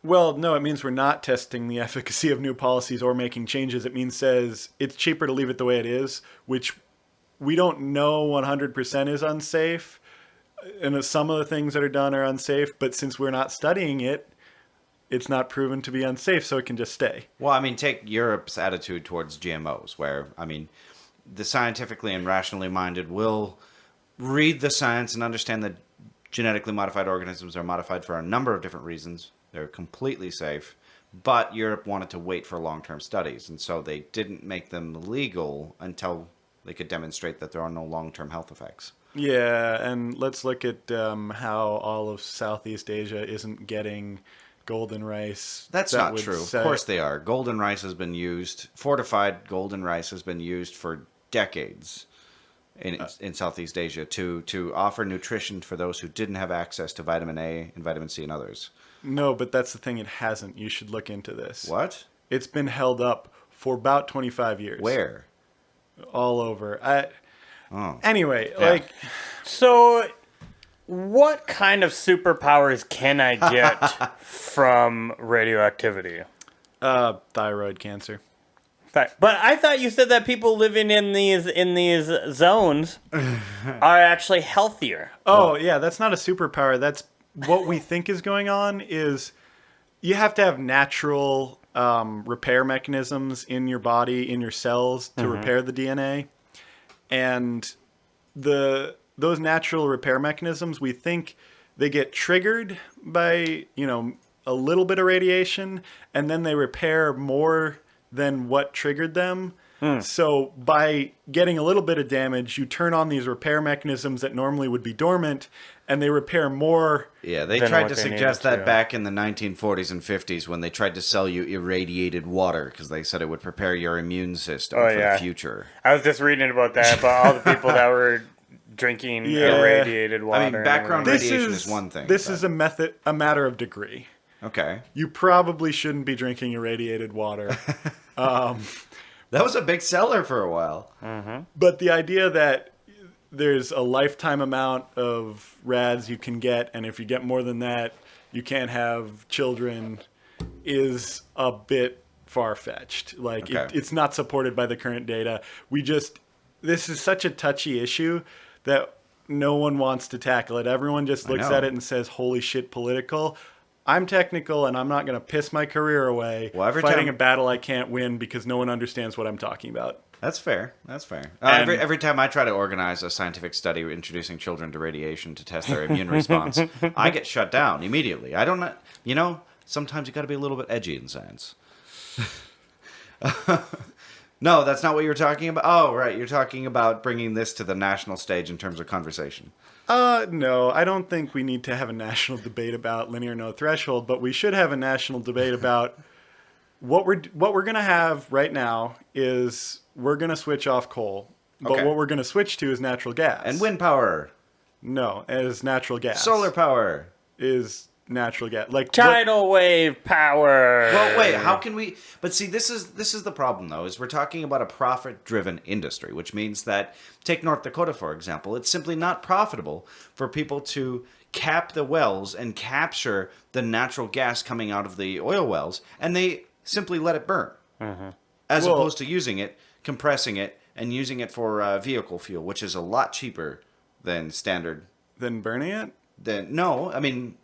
Well, no, it means we're not testing the efficacy of new policies or making changes. It says it's cheaper to leave it the way it is, which we don't know 100% is unsafe. And some of the things that are done are unsafe, but since we're not studying it, it's not proven to be unsafe, so it can just stay. Well, take Europe's attitude towards GMOs, where, the scientifically and rationally minded will read the science and understand that genetically modified organisms are modified for a number of different reasons. They're completely safe, but Europe wanted to wait for long-term studies, and so they didn't make them legal until they could demonstrate that there are no long-term health effects. Yeah, and let's look at how all of Southeast Asia isn't getting golden rice. That's not true. Of course they are. Golden rice has been used, fortified golden rice has been used for decades in Southeast Asia to offer nutrition for those who didn't have access to vitamin A and vitamin C and others. No, but that's the thing, it hasn't. You should look into this. What? It's been held up for about 25 years. Where? All over. Anyway, So, what kind of superpowers can I get from radioactivity? Thyroid cancer. But I thought you said that people living in these zones are actually healthier. Oh, yeah, that's not a superpower. That's what we think is going on is you have to have natural repair mechanisms in your body, in your cells to repair the DNA. And those natural repair mechanisms, we think they get triggered by, a little bit of radiation, and then they repair more than what triggered them. So by getting a little bit of damage, you turn on these repair mechanisms that normally would be dormant, and they repair more. Yeah, they tried to suggest that back in the 1940s and 50s when they tried to sell you irradiated water because they said it would prepare your immune system for the future. I was just reading about all the people that were drinking irradiated water. Background radiation is one thing. This is a matter of degree. Okay. You probably shouldn't be drinking irradiated water. That was a big seller for a while. But the idea that there's a lifetime amount of rads you can get, and if you get more than that, you can't have children, is a bit far-fetched. It's not supported by the current data. This is such a touchy issue that no one wants to tackle it. Everyone just looks at it and says, holy shit, political. I'm technical, and I'm not going to piss my career away fighting a battle I can't win because no one understands what I'm talking about. That's fair. Every time I try to organize a scientific study introducing children to radiation to test their immune response, I get shut down immediately. I don't know. Sometimes you got to be a little bit edgy in science. No, that's not what you were talking about. Oh, right. You're talking about bringing this to the national stage in terms of conversation. No, I don't think we need to have a national debate about linear no threshold, but we should have a national debate about what we're going to have right now is we're going to switch off coal, but what we're going to switch to is natural gas. And wind power. No, as natural gas. Solar power. Is natural gas. Tidal wave power. Well, wait, how can we... But see, this is the problem, though, is we're talking about a profit-driven industry, which means that, take North Dakota, for example, it's simply not profitable for people to cap the wells and capture the natural gas coming out of the oil wells, and they simply let it burn, as opposed to using it, compressing it, and using it for vehicle fuel, which is a lot cheaper than standard. Than burning it? No, I mean,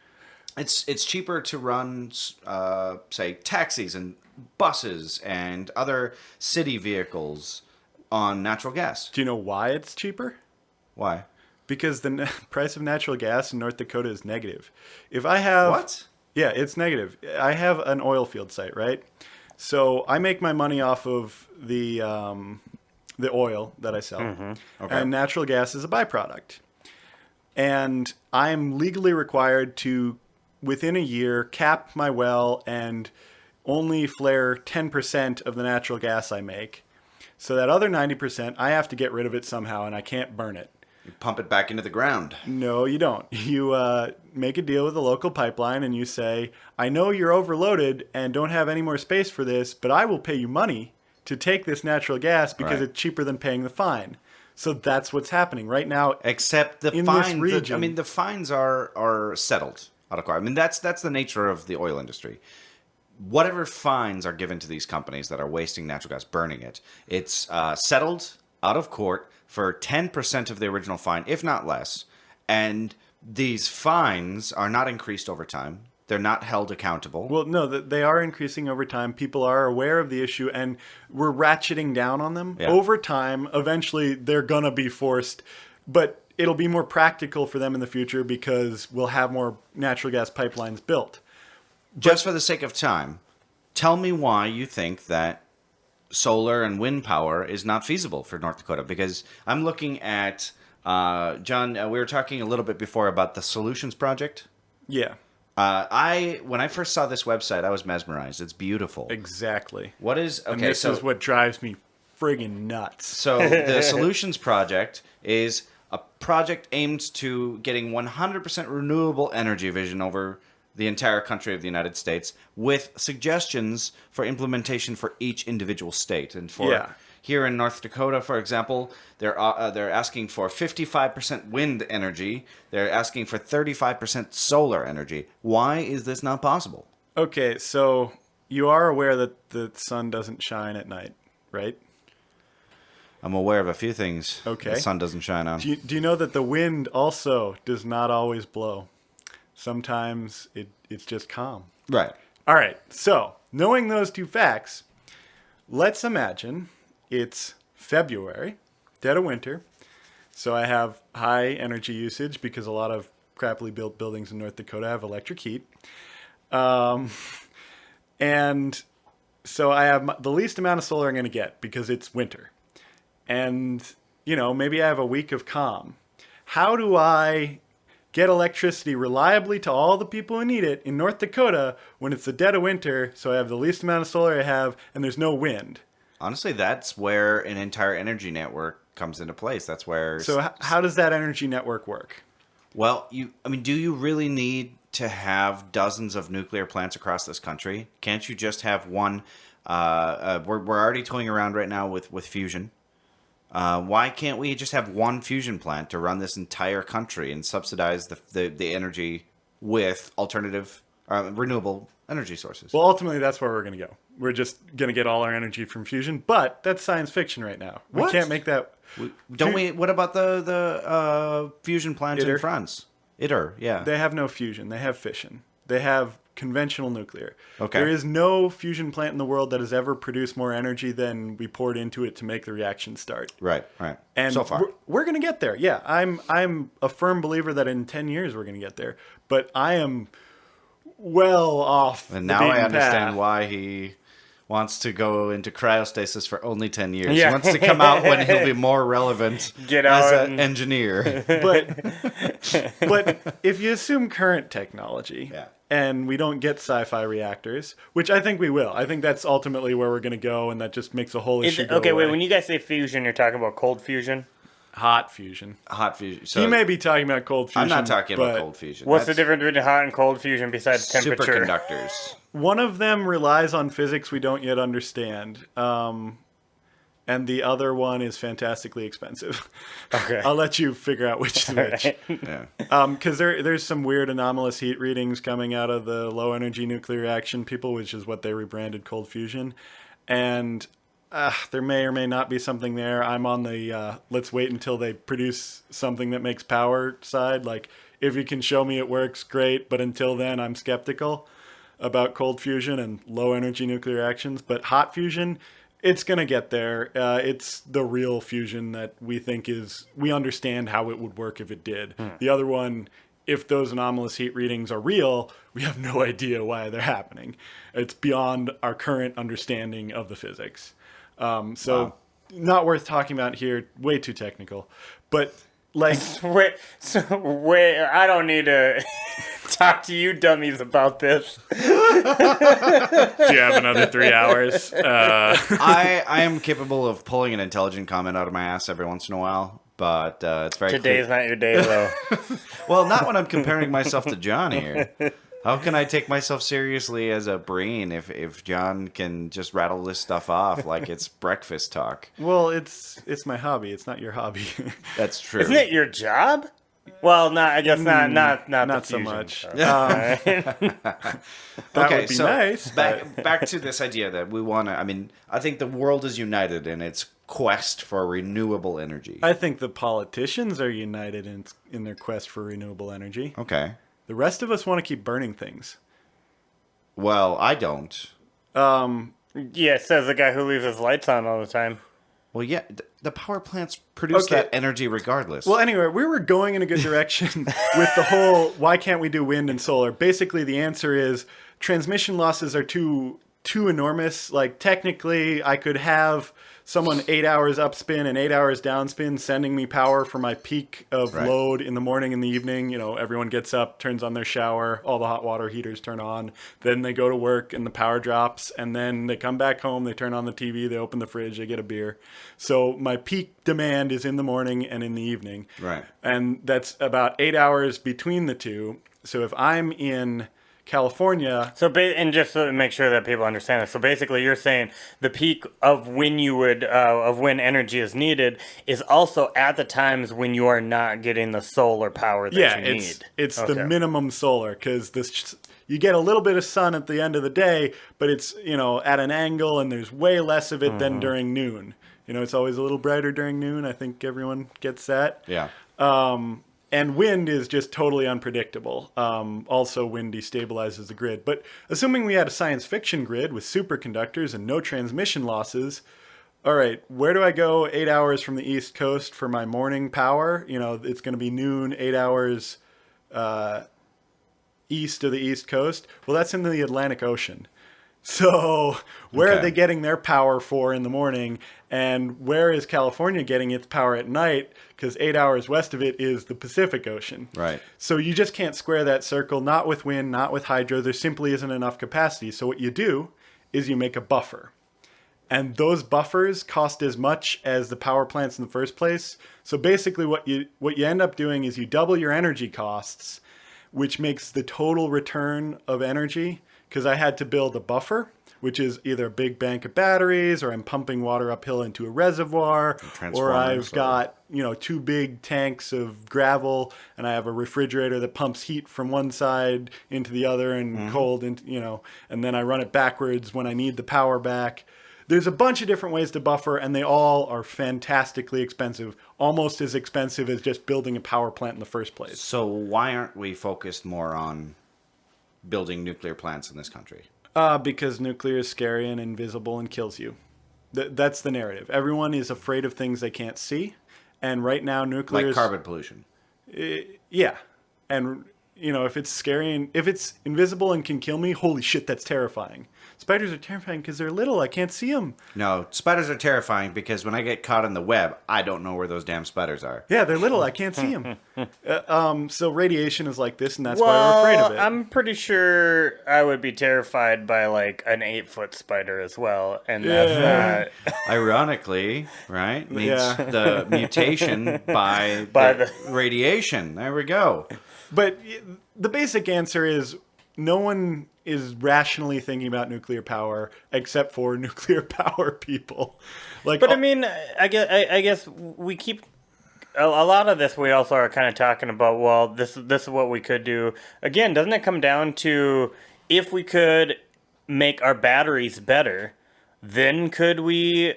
it's cheaper to run, say, taxis and buses and other city vehicles on natural gas. Do you know why it's cheaper? Why? Because the price of natural gas in North Dakota is negative. If I have... What? Yeah, it's negative. I have an oil field site, right? So I make my money off of the oil that I sell. Okay. And natural gas is a byproduct. And I'm legally required to, within a year, cap my well and only flare 10% of the natural gas I make. So that other 90%, I have to get rid of it somehow, and I can't burn it. You pump it back into the ground. No, you don't. You make a deal with the local pipeline, and you say, I know you're overloaded and don't have any more space for this, but I will pay you money to take this natural gas because it's cheaper than paying the fine. So that's what's happening right now. Except the fines. I mean, the fines are settled out of court. I mean, that's the nature of the oil industry. Whatever fines are given to these companies that are wasting natural gas, burning it, it's settled out of court for 10% of the original fine, if not less. And these fines are not increased over time. They're not held accountable. Well, no, they are increasing over time. People are aware of the issue, and we're ratcheting down on them. Yeah. Over time, eventually, they're going to be forced. But it'll be more practical for them in the future because we'll have more natural gas pipelines built. Just for the sake of time, tell me why you think that solar and wind power is not feasible for North Dakota. Because I'm looking at, John, we were talking a little bit before about the Solutions Project. Yeah. When I first saw this website, I was mesmerized. It's beautiful. Exactly. What is... Okay, and this is what drives me friggin' nuts. So the Solutions Project is a project aimed to getting 100% renewable energy vision over the entire country of the United States, with suggestions for implementation for each individual state. And for here in North Dakota, for example, they're asking for 55% wind energy. They're asking for 35% solar energy. Why is this not possible? Okay, so you are aware that the sun doesn't shine at night, right? I'm aware of a few things the sun doesn't shine on. Do you know that the wind also does not always blow? Sometimes it's just calm. Right. All right. So, knowing those two facts, let's imagine it's February, dead of winter. So I have high energy usage because a lot of crappily built buildings in North Dakota have electric heat. And so I have the least amount of solar I'm going to get because it's winter. And, maybe I have a week of calm. How do I get electricity reliably to all the people who need it in North Dakota when it's the dead of winter, so I have the least amount of solar I have, and there's no wind? Honestly, that's where an entire energy network comes into place. That's where... So how does that energy network work? Well, do you really need to have dozens of nuclear plants across this country? Can't you just have one? We're already toying around right now with fusion. Why can't we just have one fusion plant to run this entire country and subsidize the energy with alternative, renewable energy sources? Well, ultimately, that's where we're going to go. We're just going to get all our energy from fusion, but that's science fiction right now. What? We can't make that. What about the fusion plant in France? ITER, yeah. They have no fusion. They have fission. They have conventional nuclear. Okay. There is no fusion plant in the world that has ever produced more energy than we poured into it to make the reaction start. Right. And so far, we're going to get there. Yeah, I'm a firm believer that in 10 years we're going to get there. But I am well off. And now I understand why he wants to go into cryostasis for only 10 years. Yeah. He wants to come out when he'll be more relevant as an engineer. But if you assume current technology and we don't get sci-fi reactors, which I think we will. I think that's ultimately where we're going to go, and that just makes the whole issue go away. Wait, when you guys say fusion, you're talking about cold fusion? Hot fusion. Hot fusion. So he may be talking about cold fusion. I'm not talking about cold fusion. What's the difference between hot and cold fusion besides temperature? Superconductors. One of them relies on physics we don't yet understand. And and the other one is fantastically expensive. Okay. I'll let you figure out which is which. Yeah. Because there's some weird anomalous heat readings coming out of the low energy nuclear reaction people, which is what they rebranded cold fusion. And there may or may not be something there. I'm on the let's wait until they produce something that makes power side. Like, if you can show me it works, great. But until then, I'm skeptical about cold fusion and low energy nuclear reactions. But hot fusion, it's going to get there. It's the real fusion that we think we understand how it would work if it did. The other one, if those anomalous heat readings are real, we have no idea why they're happening. It's beyond our current understanding of the physics. Wow. Not worth talking about here. Way too technical. But like, wait, I don't need to talk to you dummies about this. Do you have another 3 hours? I am capable of pulling an intelligent comment out of my ass every once in a while, but it's very Today's not your day, though. Well, not when I'm comparing myself to John here. How can I take myself seriously as a brain if John can just rattle this stuff off like it's breakfast talk? Well, it's my hobby. It's not your hobby. That's true. Isn't it your job? Well, I guess not Not so fusion, much. so. That would be nice. Back to this idea that we want to. I mean, I think the world is united in its quest for renewable energy. I think the politicians are united in their quest for renewable energy. Okay. The rest of us want to keep burning things. Well, I don't. Yeah, says the guy who leaves his lights on all the time. Well, yeah, the power plants produce that energy regardless. Well, anyway, we were going in a good direction with the whole why can't we do wind and solar? Basically, the answer is transmission losses are too enormous. Like, technically, I could have someone 8 hours upspin and 8 hours downspin sending me power for my peak of load in the morning and the evening. You know, everyone gets up, turns on their shower, all the hot water heaters turn on. Then they go to work and the power drops. And then they come back home, they turn on the TV, they open the fridge, they get a beer. So my peak demand is in the morning and in the evening. Right. And that's about 8 hours between the two. So if I'm in California. And just to make sure that people understand this, so basically you're saying the peak of when you would of when energy is needed is also at the times when you are not getting the solar power that you need. It's the minimum solar, because you get a little bit of sun at the end of the day, but it's at an angle and there's way less of it than during noon. It's always a little brighter during noon. I think everyone gets that. Yeah. And wind is just totally unpredictable. Also, wind destabilizes the grid. But assuming we had a science fiction grid with superconductors and no transmission losses, all right, where do I go 8 hours from the East Coast for my morning power? It's going to be noon, 8 hours east of the East Coast. Well, that's in the Atlantic Ocean. So where are they getting their power for in the morning? And where is California getting its power at night? Because 8 hours west of it is the Pacific Ocean. Right. So you just can't square that circle, not with wind, not with hydro. There simply isn't enough capacity. So what you do is you make a buffer. And those buffers cost as much as the power plants in the first place. So basically what you end up doing is you double your energy costs, which makes the total return of energy. Because I had to build a buffer, which is either a big bank of batteries, or I'm pumping water uphill into a reservoir, or I've got 2 big tanks of gravel, and I have a refrigerator that pumps heat from one side into the other and cold into and then I run it backwards when I need the power back. There's a bunch of different ways to buffer, and they all are fantastically expensive, almost as expensive as just building a power plant in the first place. So why aren't we focused more on building nuclear plants in this country? Because nuclear is scary and invisible and kills you. That's the narrative. Everyone is afraid of things they can't see, and right now nuclear like carbon pollution. Yeah, and if it's scary and if it's invisible and can kill me, holy shit, that's terrifying. Spiders are terrifying because they're little. I can't see them. No, spiders are terrifying because when I get caught in the web, I don't know where those damn spiders are. Yeah, they're little. I can't see them. So radiation is like this, and that's why we're afraid of it. I'm pretty sure I would be terrified by like an 8-foot spider as well, and that's not. Ironically, right? Means the mutation by the radiation. There we go. But the basic answer is no one is rationally thinking about nuclear power except for nuclear power people. But I mean, I guess we keep a lot of this. We also are kind of talking about, well, this is what we could do. Again, doesn't it come down to if we could make our batteries better, then could we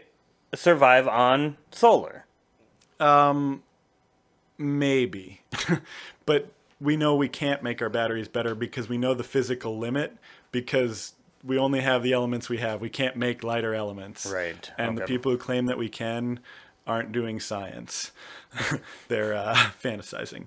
survive on solar? Maybe. But we know we can't make our batteries better because we know the physical limit, because we only have the elements we have. We can't make lighter elements. Right. And the people who claim that we can aren't doing science. They're fantasizing.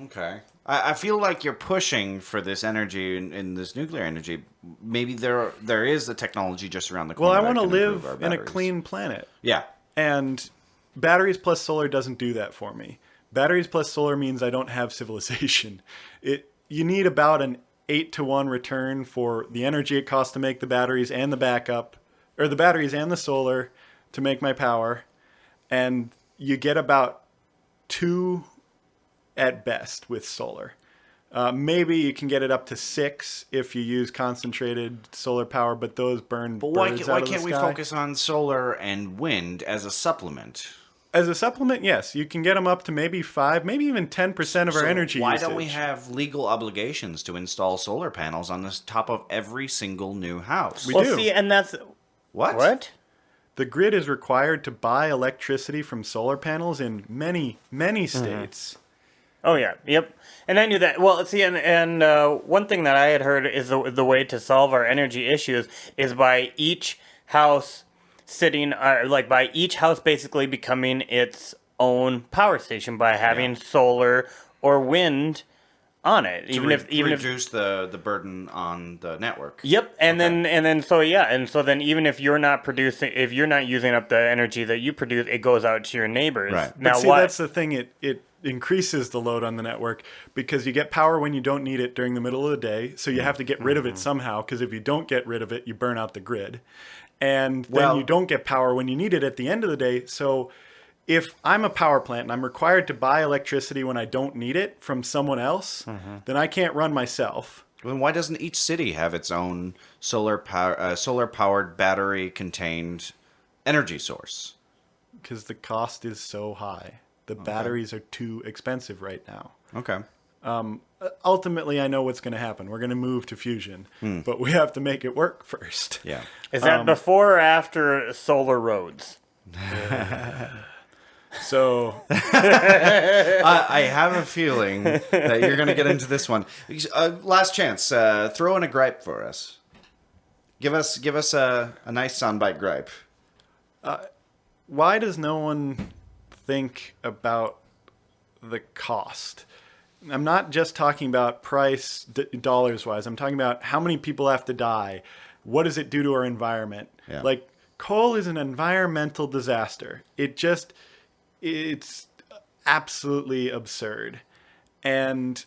Okay. I feel like you're pushing for this energy in this nuclear energy. Maybe there is a technology just around the corner. Well, I want to live in a clean planet. Yeah. And batteries plus solar doesn't do that for me. Batteries plus solar means I don't have civilization. You need about an 8-to-1 return for the energy it costs to make the batteries and the backup, or the batteries and the solar to make my power. And you get about 2 at best with solar. Maybe you can get it up to 6 if you use concentrated solar power, but those burn birds out of the sky. Why can't we focus on solar and wind as a supplement? As a supplement, yes. You can get them up to maybe 5, maybe even 10% of our energy why usage. don't we have legal obligations to install solar panels on the top of every single new house? We do. See, and that's... What? The grid is required to buy electricity from solar panels in many, many states. Oh, yeah. Yep. And I knew that. Well, see, and one thing that I had heard is the way to solve our energy issues is by each house by each house basically becoming its own power station by having solar or wind on it, even if reduce the burden on the network. Yep, and then even if you're not using up the energy that you produce, it goes out to your neighbors. Right. Now, that's the thing. It increases the load on the network because you get power when you don't need it during the middle of the day. So you have to get rid of it somehow, because if you don't get rid of it, you burn out the grid. And then you don't get power when you need it at the end of the day. So if I'm a power plant and I'm required to buy electricity when I don't need it from someone else, then I can't run myself. Then why doesn't each city have its own solar-powered battery-contained energy source? Because the cost is so high. The batteries are too expensive right now. Okay. Ultimately, I know what's going to happen. We're going to move to fusion, but we have to make it work first. Yeah. Is that before or after solar roads? So I have a feeling that you're going to get into this one. Last chance. Throw in a gripe for us. Give us a nice soundbite gripe. why does no one think about the cost? I'm not just talking about price dollars wise. I'm talking about how many people have to die. What does it do to our environment? Yeah. Like, coal is an environmental disaster. It's absolutely absurd. And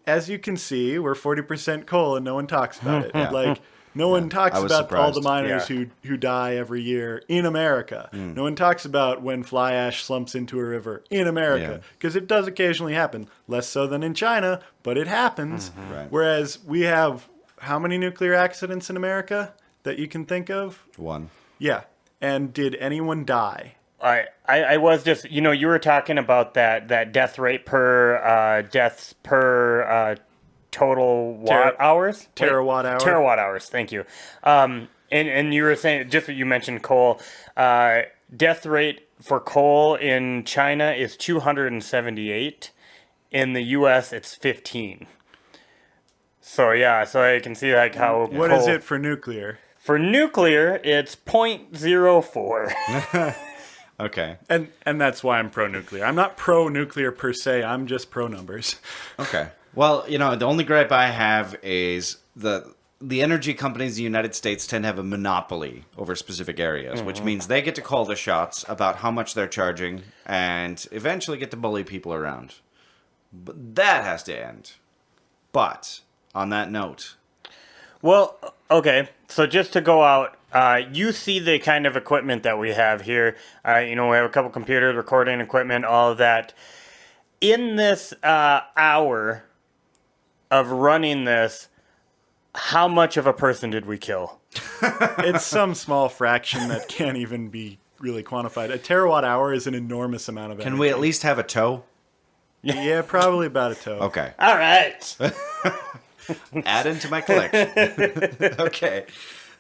as you can see, we're 40% coal and no one talks about it. Yeah. Like, no one talks about all the surprised. miners who die every year in America. No one talks about when fly ash slumps into a river in America, because it does occasionally happen. Less so than in China, but it happens. Right. Whereas we have how many nuclear accidents in America that you can think of? One. Yeah. And did anyone die? I was just, you were talking about that death rate per deaths per total watt hours? Terawatt hour. Terawatt hours, thank you. And you were saying, just what you mentioned coal, death rate for coal in China is 278. In the U.S., it's 15. So, yeah, so I can see like how What is it for nuclear? For nuclear, it's 0.04. Okay. And that's why I'm pro-nuclear. I'm not pro-nuclear per se. I'm just pro-numbers. Okay. Well, the only gripe I have is the energy companies in the United States tend to have a monopoly over specific areas, which means they get to call the shots about how much they're charging and eventually get to bully people around. But that has to end. But on that note... Well, okay, so just to go out, you see the kind of equipment that we have here. We have a couple computers, recording equipment, all of that. In this hour, of running this, how much of a person did we kill? It's some small fraction that can't even be really quantified. A terawatt hour is an enormous amount of energy. Can we at least have a toe? Yeah, probably about a toe. Okay. All right. Add into my collection. Okay.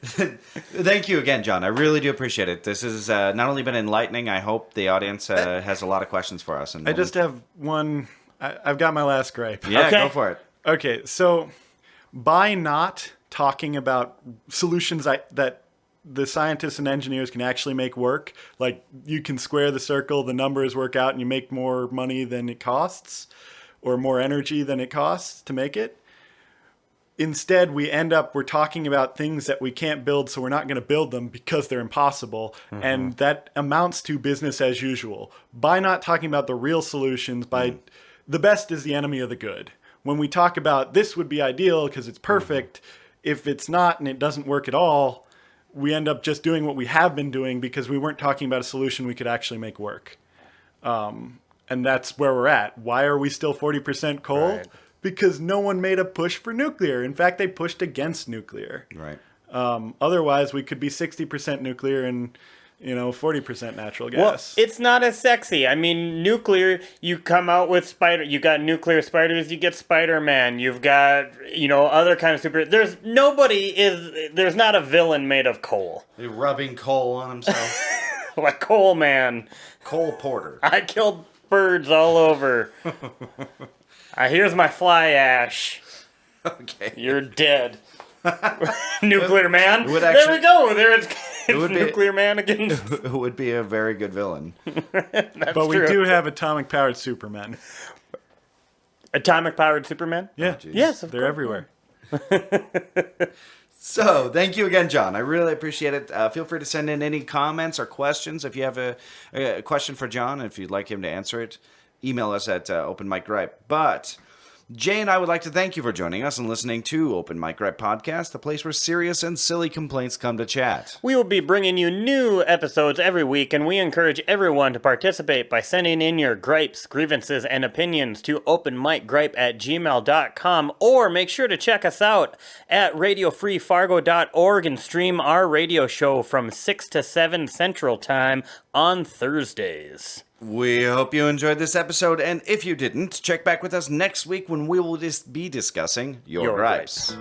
Thank you again, John. I really do appreciate it. This has not only been enlightening, I hope the audience has a lot of questions for us. And I just have one. I've got my last gripe. Yeah, Okay. go for it. Okay, so by not talking about solutions that the scientists and engineers can actually make work, like you can square the circle, the numbers work out, and you make more money than it costs, or more energy than it costs to make it. Instead, we're talking about things that we can't build, so we're not going to build them because they're impossible. Mm-hmm. And that amounts to business as usual. By not talking about the real solutions, the best is the enemy of the good. When we talk about this would be ideal because it's perfect, if it's not and it doesn't work at all, we end up just doing what we have been doing because we weren't talking about a solution we could actually make work. And that's where we're at. Why are we still 40% coal? Right. Because no one made a push for nuclear. In fact, they pushed against nuclear. Right. Otherwise, we could be 60% nuclear and 40% natural gas. Well, it's not as sexy. I mean, nuclear, you come out with you got nuclear spiders, you get Spider-Man, you've got, other kind of there's not a villain made of coal. You're rubbing coal on himself. Like Coal Man. Cole Porter. I killed birds all over. Here's my fly ash. Okay. You're dead. Nuclear Man. There we go. It's would Nuclear Man again. It would be a very good villain. But we do have atomic-powered Supermen. Atomic-powered Superman? Yeah. Yes, of They're course. everywhere. So, thank you again, John. I really appreciate it. Feel free to send in any comments or questions. If you have a question for John, if you'd like him to answer it, email us at Open Mic Gripe. But Jay and I would like to thank you for joining us and listening to Open Mic Gripe Podcast, the place where serious and silly complaints come to chat. We will be bringing you new episodes every week, and we encourage everyone to participate by sending in your gripes, grievances, and opinions to openmicgripe@gmail.com, or make sure to check us out at radiofreefargo.org and stream our radio show from 6 to 7 Central Time on Thursdays. We hope you enjoyed this episode, and if you didn't, check back with us next week when we will be discussing your gripes.